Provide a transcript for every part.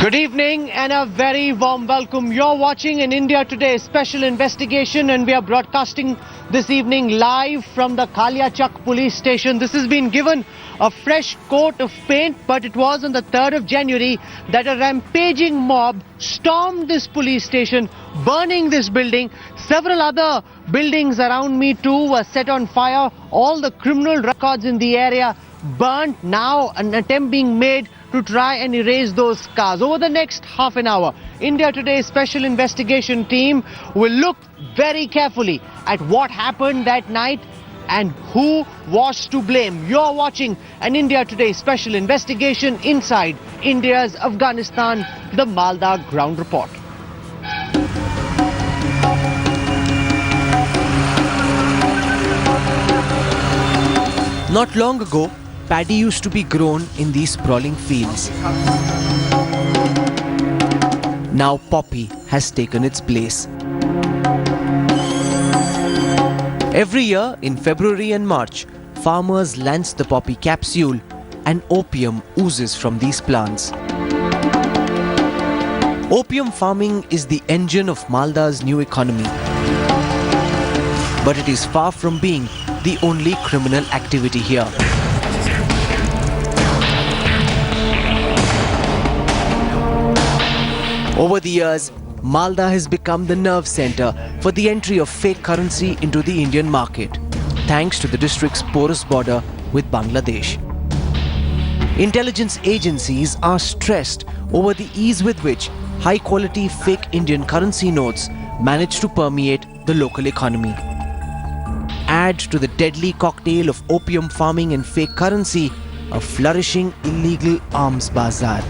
Good evening and a very warm welcome. You're watching an India Today special investigation, and we are broadcasting this evening live from the Kaliachak police station. This has been given a fresh coat of paint, but it was on the 3rd of January that a rampaging mob stormed this police station, burning this building. Several other buildings around me too were set on fire. All the criminal records in the area burnt. Now an attempt being made to try and erase those scars. Over the next half an hour, India Today's special investigation team will look very carefully at what happened that night and who was to blame. You're watching an India Today special investigation inside India's Afghanistan, the Malda ground report. Not long ago, paddy used to be grown in these sprawling fields. Now poppy has taken its place. Every year in February and March, farmers lance the poppy capsule and opium oozes from these plants. Opium farming is the engine of Malda's new economy. But it is far from being the only criminal activity here. Over the years, Malda has become the nerve center for the entry of fake currency into the Indian market, thanks to the district's porous border with Bangladesh. Intelligence agencies are stressed over the ease with which high-quality fake Indian currency notes manage to permeate the local economy. Add to the deadly cocktail of opium farming and fake currency, a flourishing illegal arms bazaar.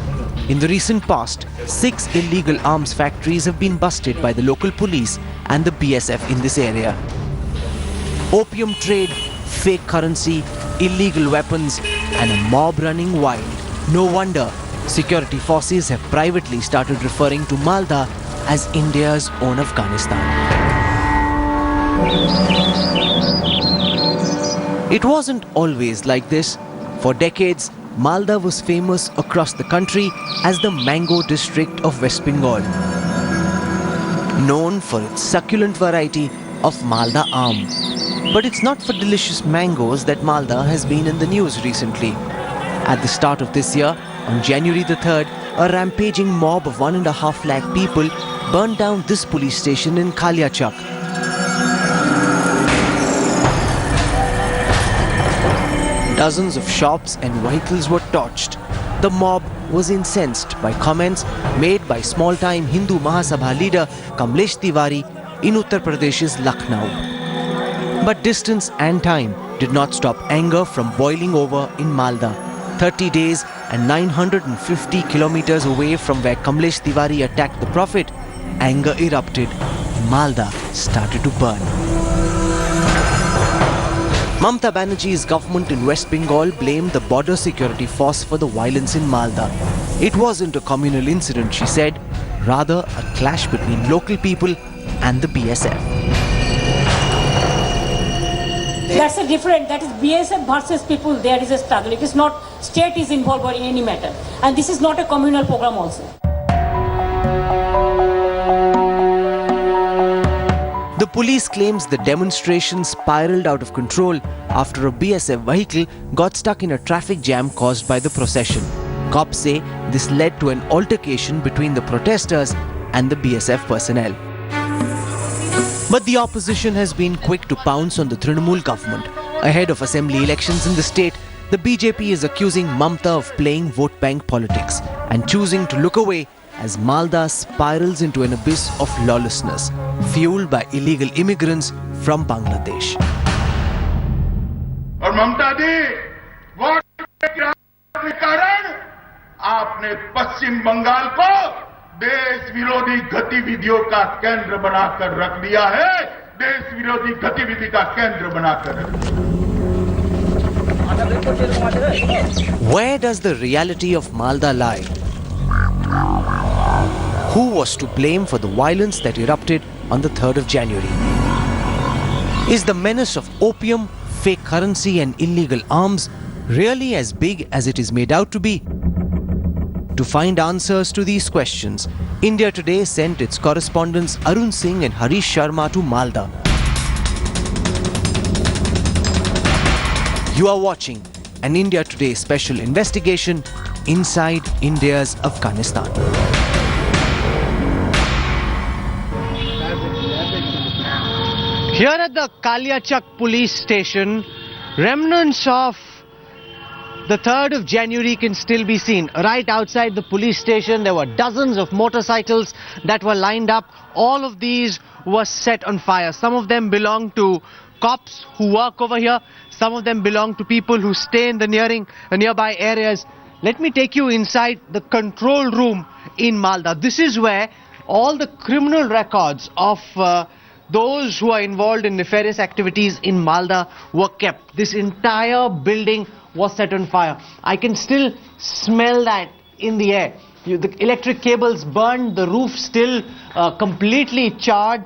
In the recent past, 6 illegal arms factories have been busted by the local police and the BSF in this area. Opium trade, fake currency, illegal weapons, and a mob running wild. No wonder security forces have privately started referring to Malda as India's own Afghanistan. It wasn't always like this. For decades, Malda was famous across the country as the mango district of West Bengal, known for its succulent variety of Malda Aam. But it's not for delicious mangoes that Malda has been in the news recently. At the start of this year, on January the 3rd, a rampaging mob of 1.5 lakh people burned down this police station in Kaliachak. Dozens of shops and vehicles were torched. The mob was incensed by comments made by small-time Hindu Mahasabha leader Kamlesh Tiwari in Uttar Pradesh's Lucknow. But distance and time did not stop anger from boiling over in Malda. 30 days and 950 kilometers away from where Kamlesh Tiwari attacked the Prophet, anger erupted. Malda started to burn. Mamata Banerjee's government in West Bengal blamed the border security force for the violence in Malda. It wasn't a communal incident, she said, rather a clash between local people and the BSF. That's a different, that is BSF versus people, there is a struggle. It is not state is involved in any matter. And this is not a communal program also. The police claims the demonstration spiraled out of control after a BSF vehicle got stuck in a traffic jam caused by the procession. Cops say this led to an altercation between the protesters and the BSF personnel. But the opposition has been quick to pounce on the Trinamool government. Ahead of assembly elections in the state, the BJP is accusing Mamata of playing vote bank politics and choosing to look away as Malda spirals into an abyss of lawlessness, fueled by illegal immigrants from Bangladesh. और ममता जी, vote के कारण आपने पश्चिम बंगाल को देश विरोधी गतिविधियों का केंद्र बनाकर रख दिया है, देश विरोधी गतिविधि का केंद्र बनाकर रख दिया। Where does the reality of Malda lie? Who was to blame for the violence that erupted on the 3rd of January? Is the menace of opium, fake currency and illegal arms really as big as it is made out to be? To find answers to these questions, India Today sent its correspondents Arun Singh and Harish Sharma to Malda. You are watching an India Today special investigation inside India's Afghanistan. Here at the Kaliachak police station, remnants of the 3rd of January can still be seen. Right outside the police station, there were dozens of motorcycles that were lined up. All of these were set on fire. Some of them belong to cops who work over here. Some of them belong to people who stay in the nearby areas. Let me take you inside the control room in Malda. This is where all the criminal records of those who are involved in nefarious activities in Malda were kept. This entire building was set on fire. I can still smell that in the air. The electric cables burned, the roof still completely charred.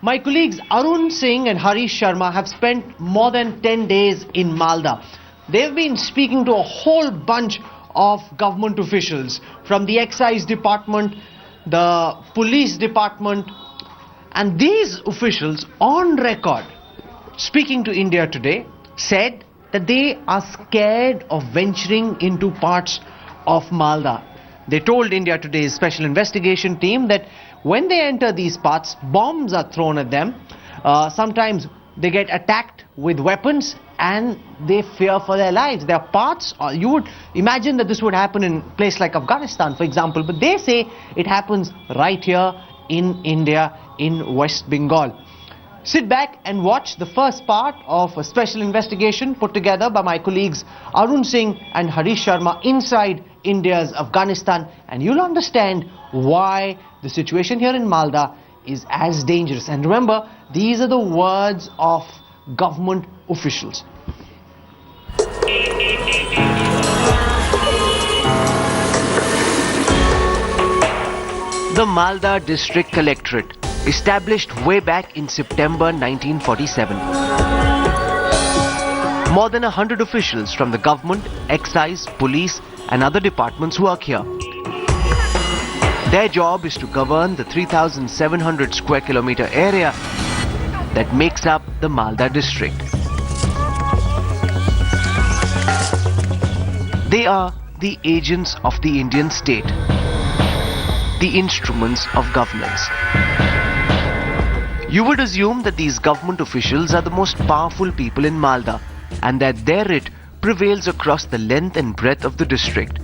My colleagues Arun Singh and Harish Sharma have spent more than 10 days in Malda. They've been speaking to a whole bunch of government officials from the excise department, the police department, and these officials on record speaking to India Today said that they are scared of venturing into parts of Malda. They told India Today's special investigation team that when they enter these parts, bombs are thrown at them. Sometimes they get attacked with weapons and they fear for their lives. There are parts, you would imagine that this would happen in a place like Afghanistan, for example, but they say it happens right here in India, in West Bengal. Sit back and watch the first part of a special investigation put together by my colleagues Arun Singh and Harish Sharma inside India's Afghanistan, and you'll understand why the situation here in Malda is as dangerous. And remember, these are the words of government officials. The Malda District Collectorate, established way back in September 1947. More than 100 officials from the government, excise, police and other departments work here. Their job is to govern the 3,700 square kilometer area that makes up the Malda district. They are the agents of the Indian state, the instruments of governance. You would assume that these government officials are the most powerful people in Malda and that their writ prevails across the length and breadth of the district.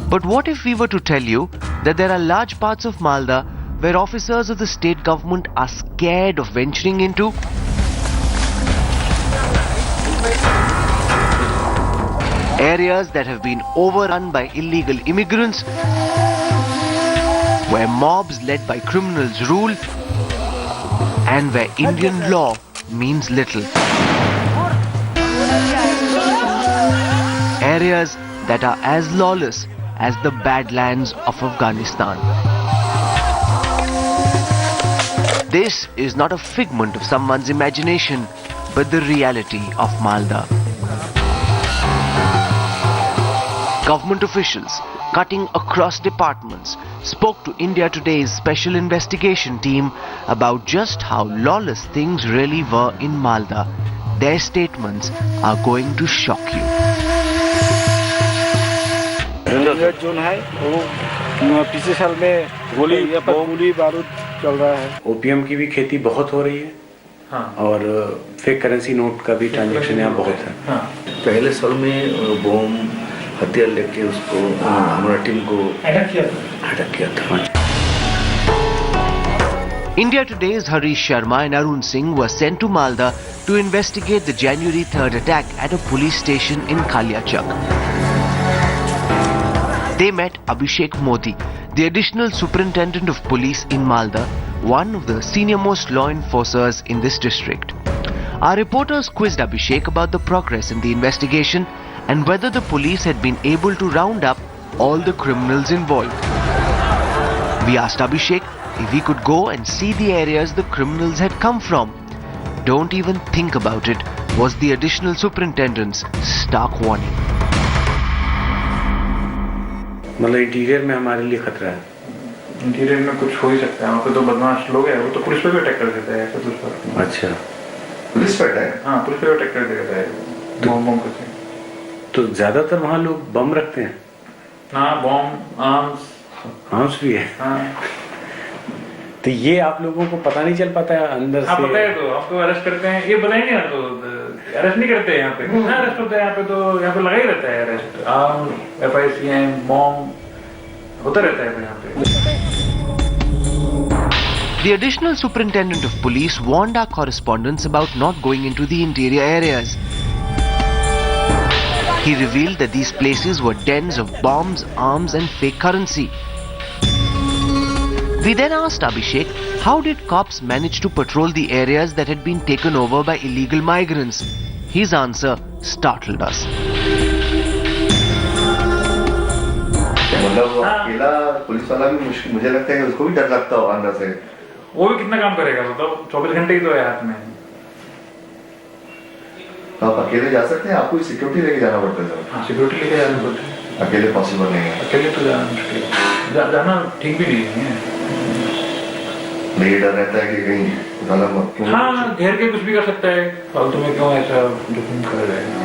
But what if we were to tell you that there are large parts of Malda where officers of the state government are scared of venturing into? Areas that have been overrun by illegal immigrants, where mobs led by criminals rule, and where Indian law means little. Areas that are as lawless as the Badlands of Afghanistan. This is not a figment of someone's imagination, but the reality of Malda. Government officials, cutting across departments, spoke to India Today's special investigation team about just how lawless things really were in Malda. Their statements are going to shock you. Zone है वो पिछले साल में गोली बारूद चल रहा है। ओपीएम की भी खेती बहुत हो रही है। हाँ। और फेक करेंसी नोट का भी ट्रांजैक्शन यहाँ बहुत है। हाँ। पहले साल में बम हथियार लेके उसको हमारा टीम को अटैक किया था। India Today's Harish Sharma and Arun Singh were sent to Malda to investigate the January 3rd attack at a police station in Kaliachak. They met Abhishek Modi, the additional superintendent of police in Malda, one of the senior-most law enforcers in this district. Our reporters quizzed Abhishek about the progress in the investigation and whether the police had been able to round up all the criminals involved. We asked Abhishek if he could go and see the areas the criminals had come from. Don't even think about it, was the additional superintendent's stark warning. मतलब interior में हमारे लिए खतरा है। Interior में कुछ हो ही सकता है, वहाँ पे तो बदमाश लोग हैं, वो तो पुलिस पे भी अटैक कर देता है कुछ पर। अच्छा, पुलिस पर अटैक? हाँ, पुलिस पे भी अटैक कर देता है बम करके। तो ज्यादातर वहाँ लोग बम रखते हैं? हाँ, बम, आर्म्स भी है। हाँ। तो ये आप लोगों को पता नहीं चल पाता है अंदर हाँ, से? पता है, तो आपको अरेस्ट करते हैं, ये बताएंगे ना, तो अरेस्ट नहीं करते यहाँ पे, कितना अरेस्ट होता है यहाँ पे, तो यहाँ पे लगा ही रहता है अरेस्ट, आर्म, FIC, बम होता रहता है यहाँ पे। The additional superintendent of police warned our correspondents about not going into the interior areas. He revealed that these places were dens of bombs, arms and fake currency. We then asked Abhishek, how did cops manage to patrol the areas that had been taken over by illegal migrants? His answer startled us. मतलब अकेला police वाला भी मुश्किल, मुझे लगता है कि उसको भी डर लगता होगा अंदर से। वो भी कितना काम करेगा, बताओ, 24 घंटे ही तो है हाथ में। तो आप अकेले जा सकते हैं, आपको सिक्योरिटी लेके जाना पड़ता है? हाँ, सिक्योरिटी लेके जाना पड़ता है। अकेले पॉसिबल नहीं है? अकेले तो जाना मुश्किल है, जाना ठीक भी नहीं है। नहीं, डर रहता है कि कहीं गलत मत क्यों? हाँ, घेर के कुछ भी कर सकता है, फालतू में क्यों ऐसा जोखिम कर रहा है।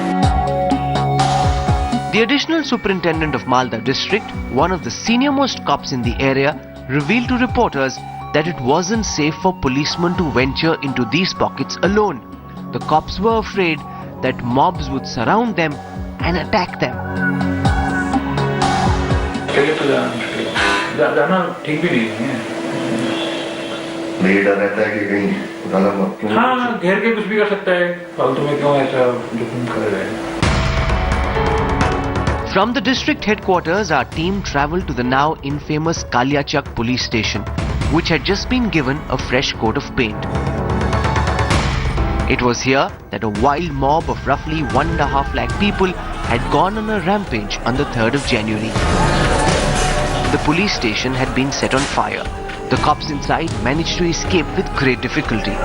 The additional superintendent of Malda district, one of the senior-most cops in the area, revealed to reporters that it wasn't safe for policemen to venture into these pockets alone. The cops were afraid that mobs would surround them and attack them. अकेले तो जाना मुश्किल है, जाना ठीक भी नहीं है। नहीं, डर रहता है कि कहीं गलत मत क्यों? हाँ, घेर के कुछ भी कर सकता है, फालतू में क्यों ऐसा जोखिम कर रहा है। From the district headquarters, our team travelled to the now infamous Kalyachak police station, which had just been given a fresh coat of paint. It was here that a wild mob of roughly 1.5 lakh people had gone on a rampage on the 3rd of January. The police station had been set on fire. The cops inside managed to escape with great difficulty.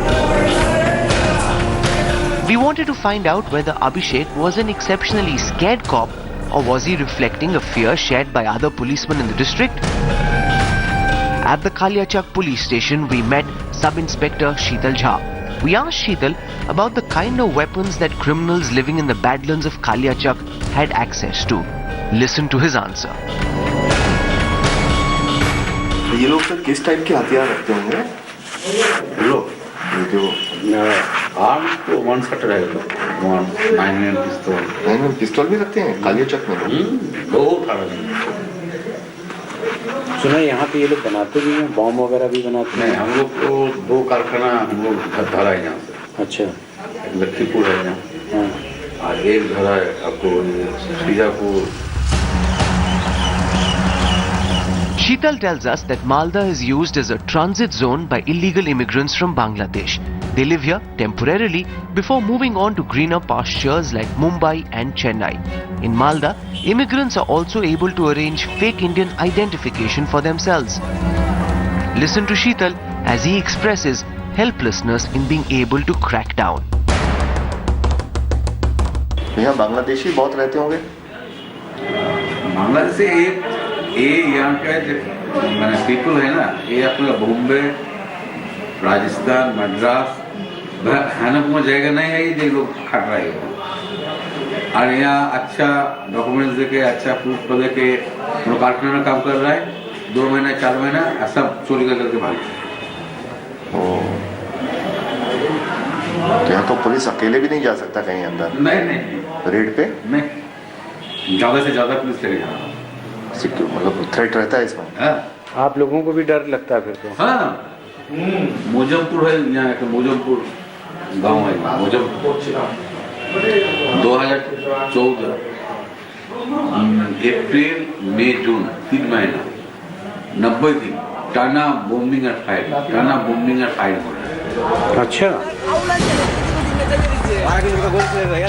We wanted to find out whether Abhishek was an exceptionally scared cop, or was he reflecting a fear shared by other policemen in the district? At the Kalyachak police station, we met Sub-Inspector Sheetal Jha. We asked Sheetal about the kind of weapons that criminals living in the badlands of Kalyachak had access to. Listen to his answer. ये लोग sir किस type के हथियार रखते होंगे? लोग arms तो 1 shot रहेगा, 9mm पिस्तौल। 9mm पिस्तौल भी रखते हैं कालियाचक में? बहुत सारा। सुना यहाँ पे ये लोग बनाते भी हैं, बॉम्ब वगैरह भी बनाते हैं? नहीं, हम लोग को 2 कारखाना हम लोग धरा है यहाँ से। अच्छा, एक लखीपुर है यहाँ, और एक धरा है आपको Bijapur. Sheetal tells us that Malda is used as a transit zone by illegal immigrants from Bangladesh. They live here temporarily before moving on to greener pastures like Mumbai and Chennai. In Malda, immigrants are also able to arrange fake Indian identification for themselves. Listen to Sheetal as he expresses helplessness in being able to crack down. यहाँ बांग्लादेशी बहुत रहते होंगे? बांग्लादेश ये यहाँ का मैंने people है ना, ये अपना बॉम्बे, राजस्थान, मद्रास, खाना जगह नहीं है, ये लोग खट रहे हैं। और यहाँ अच्छा डॉक्यूमेंट्स देके, अच्छा प्रूफ को देके लोग कारखाना में काम कर रहा है, 2 महीना 4 महीना सब चोरी करके भाग। तो यहाँ तो पुलिस अकेले भी नहीं जा सकता कहीं अंदर? नहीं, रेड पे नहीं, ज़्यादा से ज़्यादा पुलिस लेके जाना, मतलब थ्रेट रहता है इसमें। आप लोगों को भी डर लगता है फिर तो? हाँ, मोजमपुर है यहाँ के, मोजमपुर गांव है, मोजमपुर 2014 अप्रैल मई जून 3 महीना 90 दिन टाना बॉम्बिंग एंड फायर हो रहा है। अच्छा,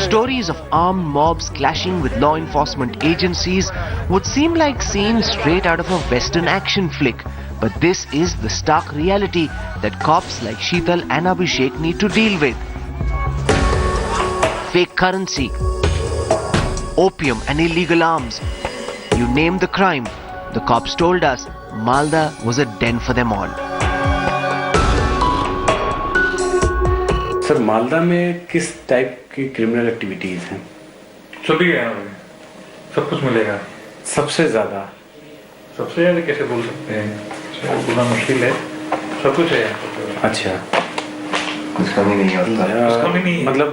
Stories of armed mobs clashing with law enforcement agencies would seem like scenes straight out of a Western action flick, but this is the stark reality that cops like Sheetal and Abhishek need to deal with. Fake currency, opium and illegal arms. You name the crime, The cops told us Malda was a den for them all. Sir Malda में किस type की criminal activities हैं? सभी है, सब कुछ मिलेगा। सबसे ज्यादा कैसे बोल सकते हैं, बोलना मुश्किल है, सब कुछ है। अच्छा, कुछ कमी नहीं है। मतलब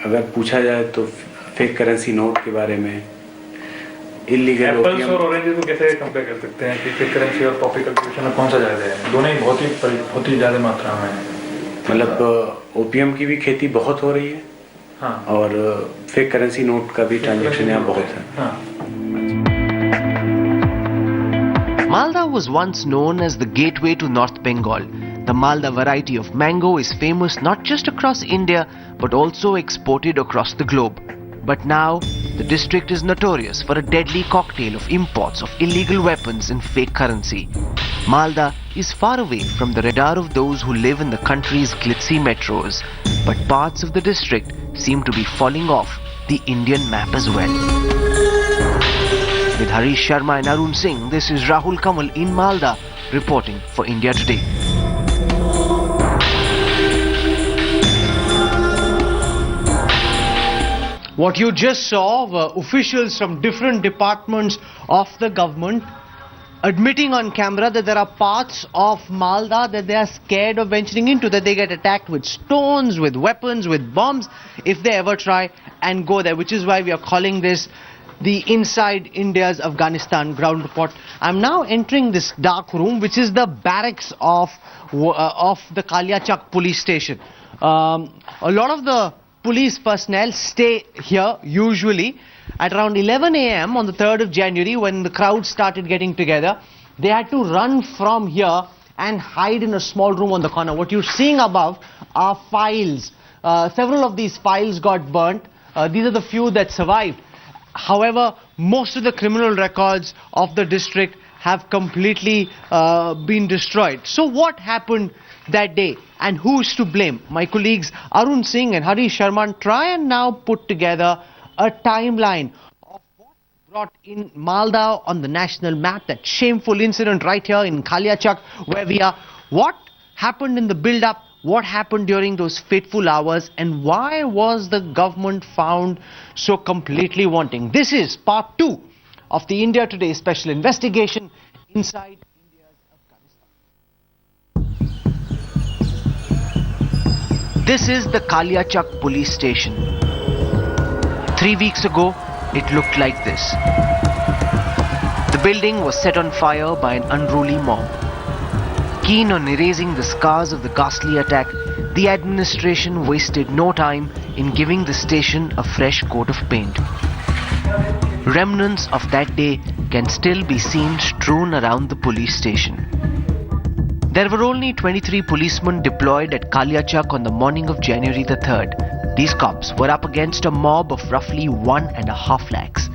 अगर पूछा जाए तो फेक करेंसी नोट के बारे में, इलीगल एप्पल्स और ऑरेंजेस को कैसे कंपेयर कर सकते हैं कि फेक करेंसी और पॉपी कल्टीवेशन में कौन सा ज्यादा है? दोनों ही बहुत ही ज्यादा मात्रा में है। मतलब ओपीएम की भी खेती बहुत हो रही है। हाँ। और फेक करेंसी नोट का भी ट्रांजैक्शन यहाँ बहुत है। हाँ। Malda was once known as the gateway to North Bengal. The Malda variety of mango is famous not just across India but also exported across the globe. But now, the district is notorious for a deadly cocktail of imports of illegal weapons and fake currency. Malda is far away from the radar of those who live in the country's glitzy metros, but parts of the district seem to be falling off the Indian map as well. With Harish Sharma and Arun Singh, this is Rahul Kamal in Malda reporting for India Today. What you just saw were officials from different departments of the government admitting on camera that there are parts of Malda that they are scared of venturing into, that they get attacked with stones, with weapons, with bombs if they ever try and go there, which is why we are calling this the Inside India's Afghanistan ground report. I'm now entering this dark room, which is the barracks of the Kaliachak police station. A lot of the police personnel stay here usually. At around 11 a.m. on the 3rd of January, when the crowd started getting together, they had to run from here and hide in a small room on the corner. What you're seeing above are files. Several of these files got burnt. These are the few that survived. However, most of the criminal records of the district have completely been destroyed. So what happened that day and who's to blame? My colleagues Arun Singh and Harish Sharma try and now put together a timeline of what brought in Malda on the national map, that shameful incident right here in Kaliachak where we are. What happened in the build-up? What happened during those fateful hours? And why was the government found so completely wanting? This is part 2 of the India Today special investigation inside India's Afghanistan. This is the Kaliachak police station. 3 weeks ago, it looked like this. The building was set on fire by an unruly mob. Keen on erasing the scars of the ghastly attack, the administration wasted no time in giving the station a fresh coat of paint. Remnants of that day can still be seen strewn around the police station. There were only 23 policemen deployed at Kaliachak on the morning of January the 3rd. These cops were up against a mob of roughly 1.5 lakhs.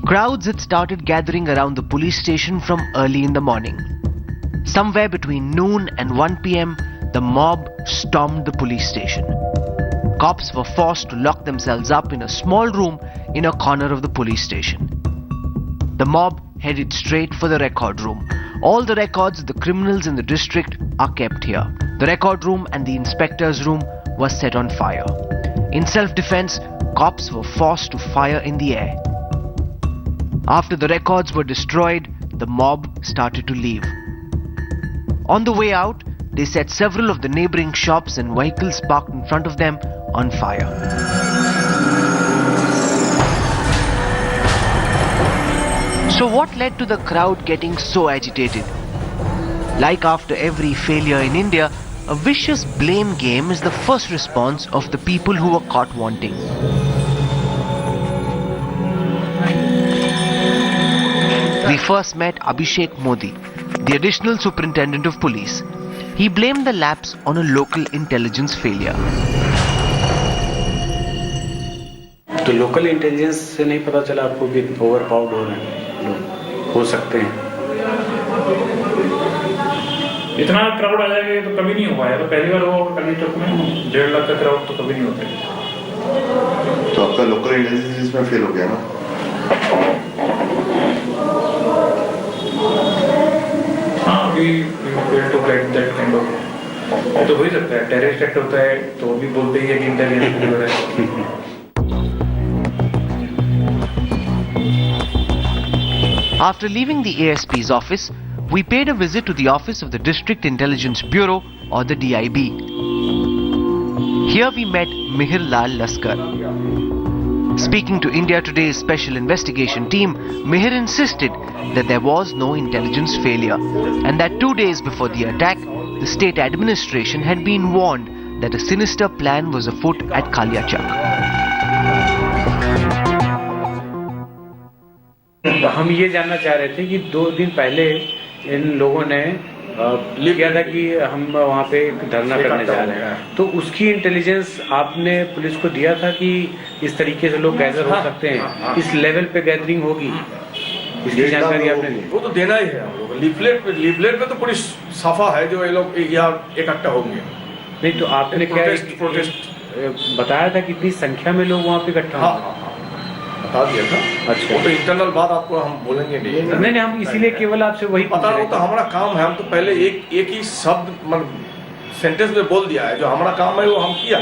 Crowds had started gathering around the police station from early in the morning. Somewhere between noon and 1 p.m, the mob stormed the police station. Cops were forced to lock themselves up in a small room in a corner of the police station. The mob headed straight for the record room. All the records of the criminals in the district are kept here. The record room and the inspector's room was set on fire. In self-defense, cops were forced to fire in the air. After the records were destroyed, the mob started to leave. On the way out, they set several of the neighboring shops and vehicles parked in front of them on fire. So what led to the crowd getting so agitated? Like after every failure in India, a vicious blame game is the first response of the people who were caught wanting. We first met Abhishek Modi, the additional superintendent of police. He blamed the lapse on a local intelligence failure. तो local intelligence से नहीं पता चला आपको कि overpowered हो रहे हैं लोग, हो सकते हैं? इतना क्राउड आ जाएगा तो कभी नहीं हुआ है। तो पहली बार वो कलियाचक में 1.5 लाख का क्राउड तो कभी नहीं होता। तो आपका लोकल इंटेलिजेंस इसमें फेल हो गया ना? we fail to get that kind of, ये तो हो ही सकता है, टेररिस्ट एक्ट होता है तो भी बोलते ही है कि इंटेलिजेंस फेलियर है। After leaving the ASP's office, we paid a visit to the office of the District Intelligence Bureau, or the DIB. Here we met Mihir Lal Laskar. Speaking to India Today's special investigation team, Mihir insisted that there was no intelligence failure and that 2 days before the attack, the state administration had been warned that a sinister plan was afoot at Kaliachak. हम ये जानना चाह रहे थे कि 2 दिन पहले इन लोगों ने किया था कि हम वहाँ पे धरना करने जा रहे हैं, तो उसकी इंटेलिजेंस आपने पुलिस को दिया था कि इस तरीके से लोग गैदर हो सकते हैं, इस लेवल पे गैदरिंग होगी, इसकी जानकारी आपने दी? वो तो देना ही है हम लोग। लीफलेट पे तो पूरी साफा है जो ये लोग यहाँ इकट्ठा होंगे। नहीं तो आपने क्या प्रोटेस्ट बताया था कितनी संख्या में लोग वहाँ पे इकट्ठा होंगे? बता दिया था। अच्छा, वो तो इंटरनल बात आपको हम बोलेंगे नहीं, हम इसीलिए केवल आपसे वही पता हो, तो हमारा काम है, हम तो पहले एक ही शब्द सेंटेंस में बोल दिया है, जो हमारा काम है वो हम किया।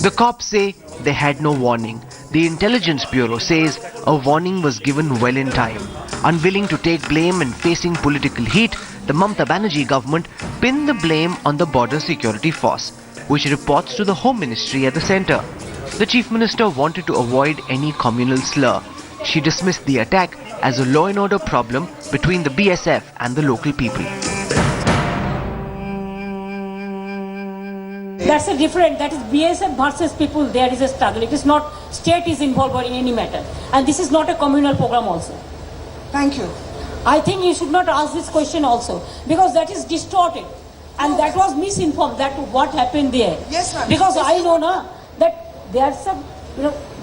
The cops say they had no warning. The Intelligence Bureau says a warning was given well in time. Unwilling to take blame and facing political heat, the Mamata Banerjee government pinned the blame on the Border Security Force, which reports to the Home Ministry at the centre. The Chief Minister wanted to avoid any communal slur. She dismissed the attack as a law and order problem between the BSF and the local people. That's a different, that is BSF versus people, there is a struggle. It is not state is involved in any matter. And this is not a communal program also. Thank you. I think you should not ask this question also, because that is distorted. And that was misinformed, that what happened there. Yes, ma'am. Because I know na, that there some,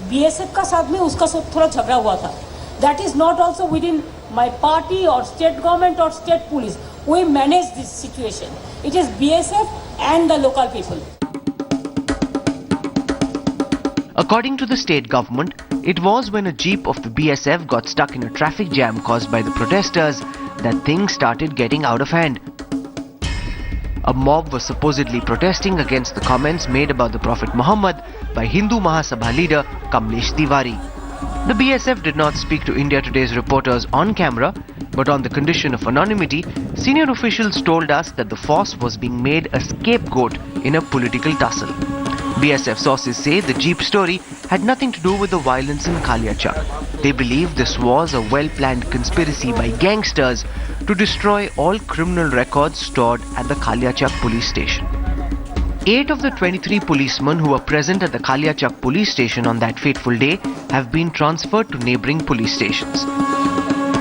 BSF का साथ में उसका थोड़ा झगड़ा हुआ था. That is not also within my party or state government or state police. We manage this situation. It is BSF and the local people. According to the state government, it was when a jeep of the BSF got stuck in a traffic jam caused by the protesters that things started getting out of hand. A mob was supposedly protesting against the comments made about the Prophet Muhammad by Hindu Mahasabha leader Kamlesh Tiwari. The BSF did not speak to India Today's reporters on camera, but on the condition of anonymity, senior officials told us that the force was being made a scapegoat in a political tussle. BSF sources say the jeep story had nothing to do with the violence in Kaliachak. They believe this was a well-planned conspiracy by gangsters to destroy all criminal records stored at the Kaliachak police station. 8 of the 23 policemen who were present at the Kaliachak police station on that fateful day have been transferred to neighbouring police stations.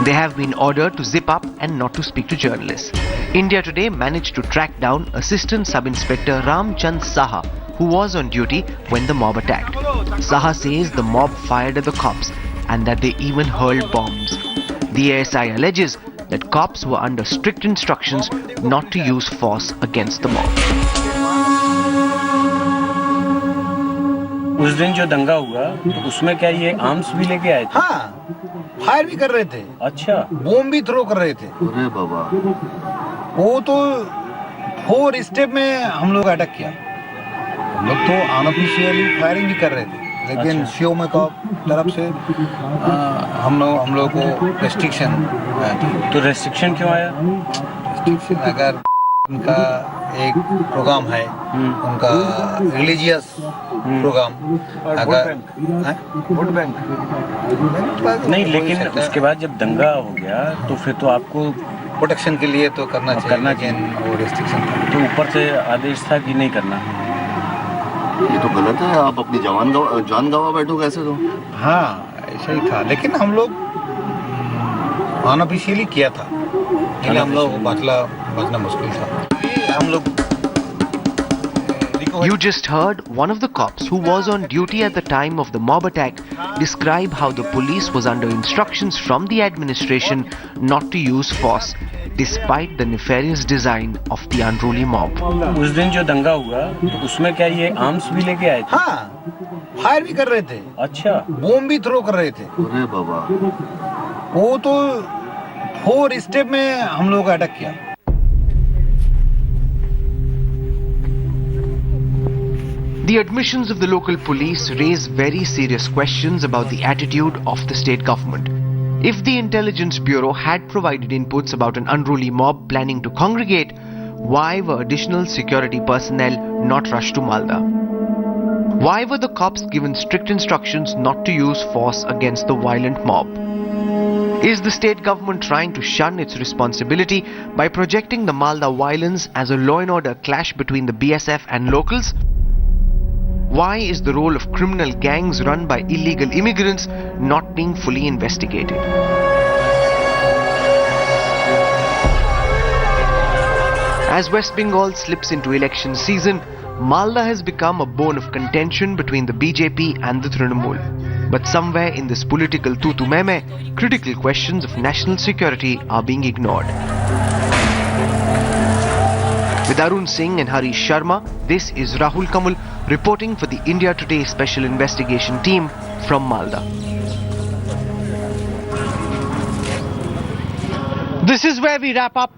They have been ordered to zip up and not to speak to journalists. India Today managed to track down Assistant Sub-Inspector Ramchand Saha, who was on duty when the mob attacked. Saha says the mob fired at the cops and that they even hurled bombs. The ASI alleges that cops were under strict instructions not to use force against the mob. उस दिन जो दंगा हुआ तो उसमें क्या ये arms भी लेके आए थे? हाँ, फायर भी कर रहे थे। अच्छा, बॉम्ब भी थ्रो कर रहे थे। अरे बाबा, वो तो 4 स्टेप में हम लोग अटैक किया। हम लोग तो अनऑफिशियली फायरिंग भी कर रहे थे, लेकिन सीओ में का तरफ से हम लोग को रेस्ट्रिक्शन। तो रेस्ट्रिक्शन क्यों आया? रेस्ट्रिक्शन अगर उनका एक प्रोग्राम है, उनका रिलीजियस प्रोग्राम, अगर वोट बैंक नहीं, लेकिन उसके बाद जब दंगा हो गया तो फिर तो आपको प्रोटेक्शन के लिए तो करना चाहिए, लेकिन वो रेस्ट्रिक्शन था। तो ऊपर से आदेश था कि नहीं करना। ये तो गलत है, आप अपनी जान गवा बैठोगे ऐसे तो। हाँ, ऐसा ही था, लेकिन हम लोग अनऑफिशियली किया था, इसलिए हम लोग बचना मुश्किल था। हम लोग You just heard one of the cops who was on duty at the time of the mob attack describe how the police was under instructions from the administration not to use force, despite the nefarious design of the unruly mob. उस दिन जो दंगा हुआ तो उसमें क्या ये arms भी लेके आए थे? हाँ, फायर भी कर रहे थे। अच्छा, बॉम्ब भी थ्रो कर रहे थे। अरे बाबा, वो तो 4 स्टेप में हम लोग अटैक किया। The admissions of the local police raise very serious questions about the attitude of the state government. If the Intelligence Bureau had provided inputs about an unruly mob planning to congregate, why were additional security personnel not rushed to Malda? Why were the cops given strict instructions not to use force against the violent mob? Is the state government trying to shun its responsibility by projecting the Malda violence as a law and order clash between the BSF and locals? Why is the role of criminal gangs run by illegal immigrants not being fully investigated? As West Bengal slips into election season, Malda has become a bone of contention between the BJP and the Trinamool. But somewhere in this political tutu-meme, critical questions of national security are being ignored. With Arun Singh and Harish Sharma, this is Rahul Kamal reporting for the India Today Special Investigation Team from Malda. This is where we wrap up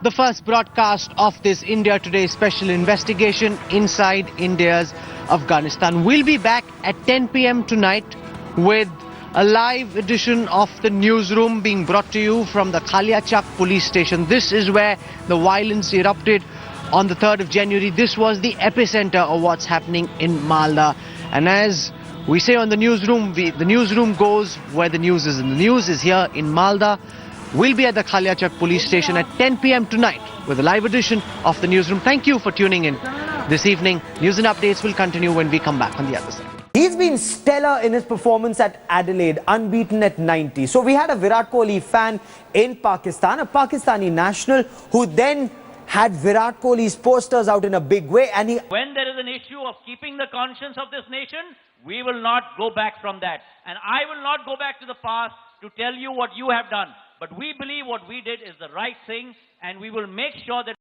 the first broadcast of this India Today Special Investigation inside India's Afghanistan. We'll be back at 10 p.m. tonight with a live edition of the newsroom being brought to you from the Kaliachak police station. This is where the violence erupted on the 3rd of January. This was the epicenter of what's happening in Malda. And as we say on the newsroom, the newsroom goes where the news is, and the news is here in Malda. We'll be at the Kaliachak police station at 10 p.m. tonight with a live edition of the newsroom. Thank you for tuning in this evening. News and updates will continue when we come back on the other side. He's been stellar in his performance at Adelaide, unbeaten at 90. So we had a Virat Kohli fan in Pakistan, a Pakistani national, who then had Virat Kohli's posters out in a big way. And when there is an issue of keeping the conscience of this nation, we will not go back from that. And I will not go back to the past to tell you what you have done. But we believe what we did is the right thing, and we will make sure that